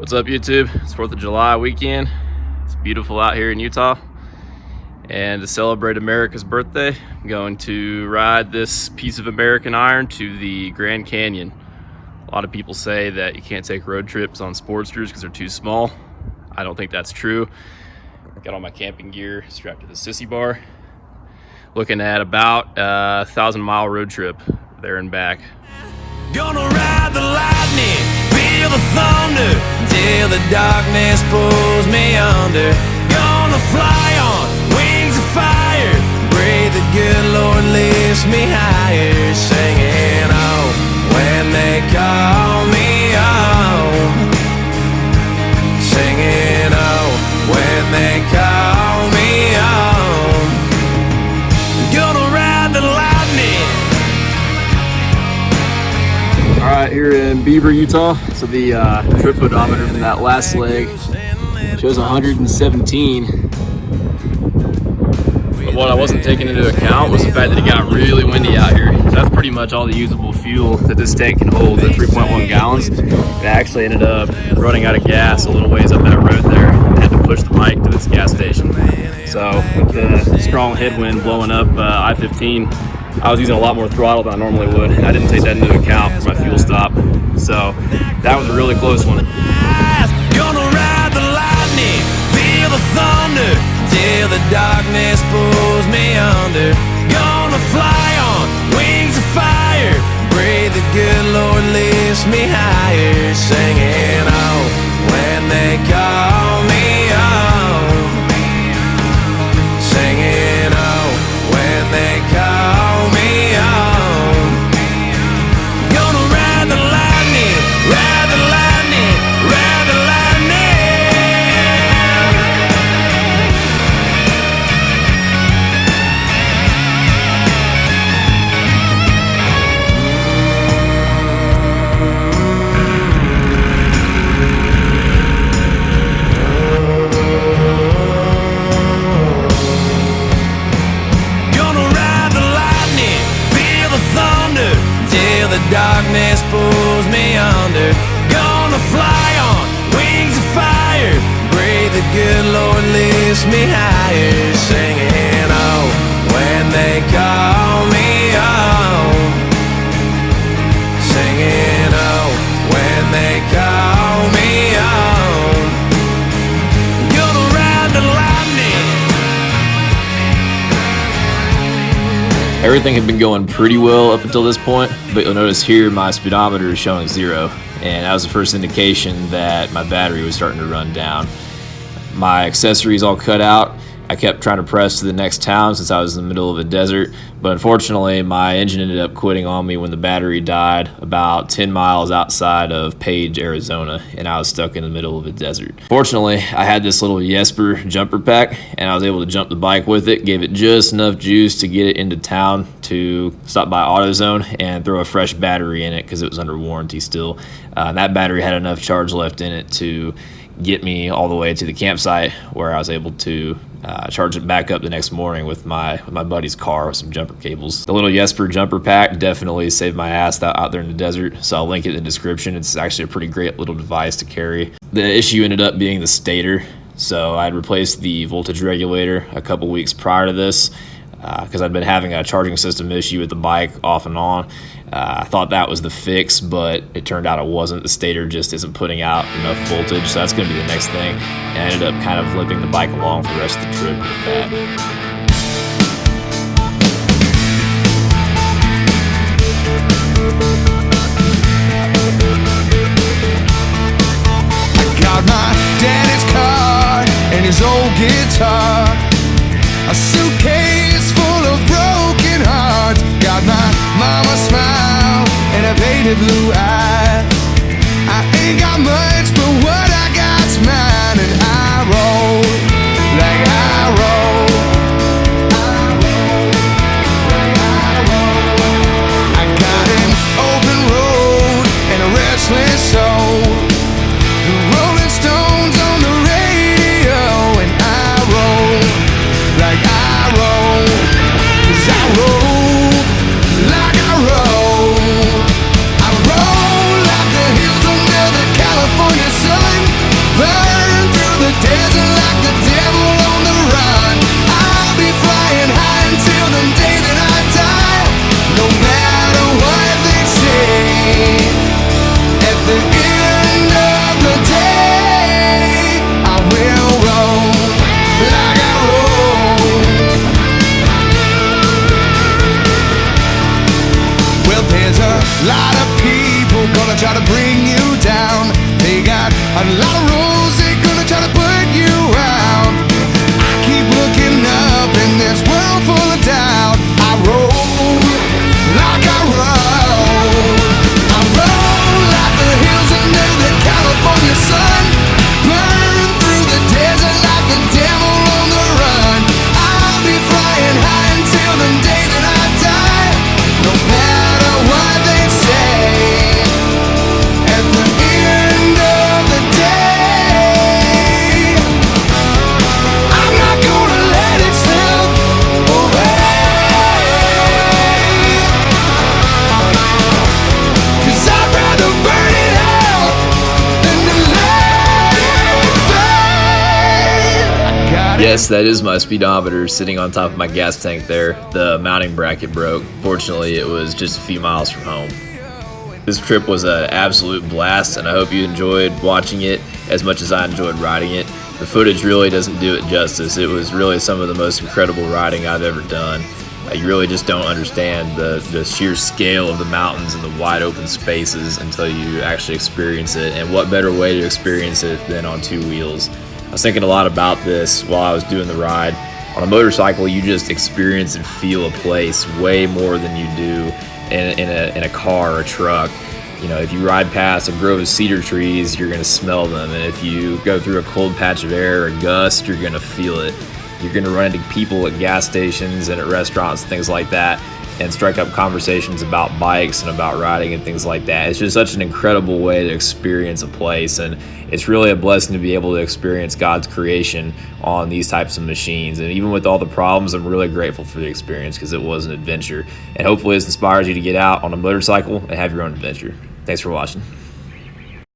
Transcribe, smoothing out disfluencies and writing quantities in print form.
What's up, YouTube? It's 4th of July weekend. It's beautiful out here in Utah. And to celebrate America's birthday, I'm going to ride this piece of American iron to the Grand Canyon. A lot of people say that you can't take road trips on Sportsters because they're too small. I don't think that's true. Got all my camping gear strapped to the sissy bar. Looking at about a 1,000-mile road trip there and back. Gonna ride the lightning, feel the thunder, till the darkness pulls me under. Gonna fly on wings of fire, pray the good Lord lifts me higher, singing oh, when they call me home. Singing oh, when they call me home. Gonna ride the lightning. All right, here in Beaver, Utah. So the trip odometer from that last leg shows 117. But what I wasn't taking into account was the fact that it got really windy out here. So that's pretty much all the usable fuel that this tank can hold, at 3.1 gallons. It actually ended up running out of gas a little ways up that road there. I had to push the bike to this gas station. So with the strong headwind blowing up I-15, I was using a lot more throttle than I normally would, and I didn't take that into account for my fuel stop. So that was a really close one. Gonna ride the lightning, feel the thunder, till the darkness pulls me under. Gonna fly on wings of fire, pray the good Lord lifts me higher, singing oh, when they call me home. Singing oh, when they call me home. Gonna ride the lightning, ride the lightning, ride the lightning. Gonna ride the lightning, feel the thunder, till the darkness pulls me under. Gonna fly on wings of fire, pray the good Lord lifts me higher, singing oh, when they call me home. Singing oh, when they call me home. Gonna ride the lightning. Everything had been going pretty well up until this point, but you'll notice here my speedometer is showing 0, and that was the first indication that my battery was starting to run down. My accessories all cut out. I kept trying to press to the next town since I was in the middle of a desert, but unfortunately my engine ended up quitting on me when the battery died about 10 miles outside of Page, Arizona, and I was stuck in the middle of a desert. Fortunately, I had this little Jesper jumper pack, and I was able to jump the bike with it, gave it just enough juice to get it into town to stop by AutoZone and throw a fresh battery in it because it was under warranty still. And that battery had enough charge left in it to get me all the way to the campsite, where I was able to charge it back up the next morning with my buddy's car with some jumper cables. The little Jesper jumper pack definitely saved my ass out there in the desert, so I'll link it in the description. It's actually a pretty great little device to carry. The issue ended up being the stator, so I'd replaced the voltage regulator a couple weeks prior to this because I'd been having a charging system issue with the bike off and on. I thought that was the fix, but it turned out it wasn't. The stator just isn't putting out enough voltage, so that's going to be the next thing. And I ended up kind of limping the bike along for the rest of the trip with that. I got my daddy's car and his old guitar, a suitcase full of broken hearts. Got my mama's smile and a painted blue eye. I ain't got much, but what I got's mine, and I roll like I roll. desert like the devil on the run. I'll be flying high until the day that I die. No matter what they say, at the end of the day, I will roll like I roll. Well, there's a lot of people gonna try to bring you down. They got a lot of rules, they're gonna try to put you out. I keep looking up in this world full of doubt. I roll like I roll. I roll like the hills under the California sun. Burn through the desert like the devil on the run. I'll be flying high until the day that I die. No matter what they say, at the end of the day, I'm not gonna let it slip away. 'Cause I'd rather burn it out than to let it fade. I got it. Yes, that is my speedometer sitting on top of my gas tank there. The mounting bracket broke. Fortunately, it was just a few miles from home. This trip was an absolute blast, and I hope you enjoyed watching it as much as I enjoyed riding it. The footage really doesn't do it justice. It was really some of the most incredible riding I've ever done. You really just don't understand the sheer scale of the mountains and the wide open spaces until you actually experience it. And what better way to experience it than on two wheels? I was thinking a lot about this while I was doing the ride. On a motorcycle, you just experience and feel a place way more than you do in a car or a truck. You know, if you ride past a grove of cedar trees, you're gonna smell them. And if you go through a cold patch of air or a gust, you're gonna feel it. You're gonna run into people at gas stations and at restaurants and things like that, and strike up conversations about bikes and about riding and things like that. It's just such an incredible way to experience a place, and it's really a blessing to be able to experience God's creation on these types of machines. And even with all the problems, I'm really grateful for the experience because it was an adventure. And hopefully this inspires you to get out on a motorcycle and have your own adventure. Thanks for watching.